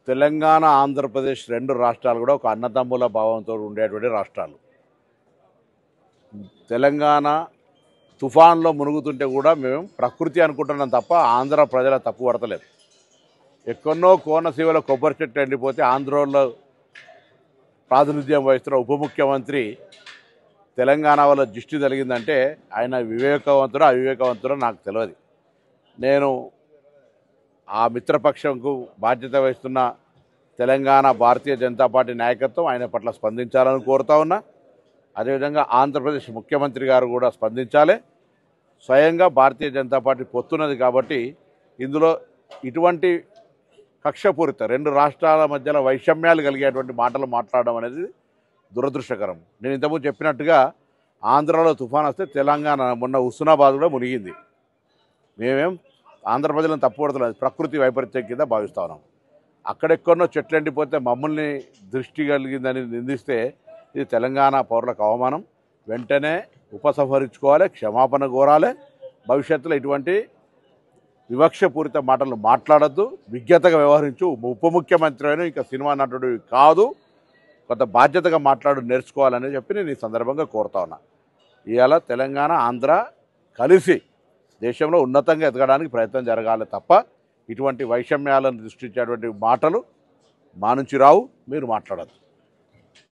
తెలంగాణ ఆంధ్రప్రదేశ్ రెండు రాష్ట్రాలు కూడా ఒక అన్నదమ్ముల భావంతో ఉండేటువంటి రాష్ట్రాలు. తెలంగాణ తుఫాన్లో మునుగుతుంటే కూడా మేము ప్రకృతి అనుకుంటున్నాం తప్ప ఆంధ్ర ప్రజల తప్పు పడతలేదు. ఎక్కడో కోనసీమలో కొబ్బరి చెట్టు ఎండిపోతే ఆంధ్రలో ప్రాతినిధ్యం వహిస్తున్న ఉప ముఖ్యమంత్రి తెలంగాణ వల్ల దృష్టి కలిగిందంటే ఆయన వివేకవంతుడో అవివేకవంతుడో నాకు తెలియదు. నేను ఆ మిత్రపక్షంకు బాధ్యత వహిస్తున్న తెలంగాణ భారతీయ జనతా పార్టీ నాయకత్వం ఆయన పట్ల స్పందించాలని కోరుతా ఉన్నా. అదేవిధంగా ఆంధ్రప్రదేశ్ ముఖ్యమంత్రి గారు కూడా స్పందించాలి. స్వయంగా భారతీయ జనతా పార్టీ పొత్తున్నది కాబట్టి ఇందులో ఇటువంటి కక్షపూరిత రెండు రాష్ట్రాల మధ్యలో వైషమ్యాలు కలిగేటువంటి మాటలు మాట్లాడడం అనేది దురదృష్టకరం. నేను ఇంతకుముందు చెప్పినట్టుగా ఆంధ్రాలో తుఫాన్ వస్తే తెలంగాణ మొన్న హుస్నాబాద్ కూడా మునిగింది. మేమేం ఆంధ్ర ప్రజలను తప్పుపడుతున్నది ప్రకృతి వైపరీత్యం కింద భావిస్తా ఉన్నాం. అక్కడెక్కడో చెట్లు ఎండిపోతే మమ్మల్ని దృష్టి కలిగిందని నిందిస్తే ఇది తెలంగాణ పౌరులకు అవమానం. వెంటనే ఉపసంహరించుకోవాలి, క్షమాపణ కోరాలి. భవిష్యత్తులో ఇటువంటి వివక్షపూరిత మాటలు మాట్లాడద్దు, విజ్ఞతగా వ్యవహరించు. ఉప ముఖ్యమంత్రి అయినా ఇంకా సినిమా నటుడు కాదు, కొంత బాధ్యతగా నేర్చుకోవాలని చెప్పి నేను ఈ సందర్భంగా కోరుతా ఉన్నా. ఇవాళ తెలంగాణ ఆంధ్ర కలిసి దేశంలో ఉన్నతంగా ఎదగడానికి ప్రయత్నం జరగాలి తప్ప ఇటువంటి వైషమ్యాలను సృష్టించేటువంటి మాటలు మా నుంచి రావు, మీరు మాట్లాడద్దు.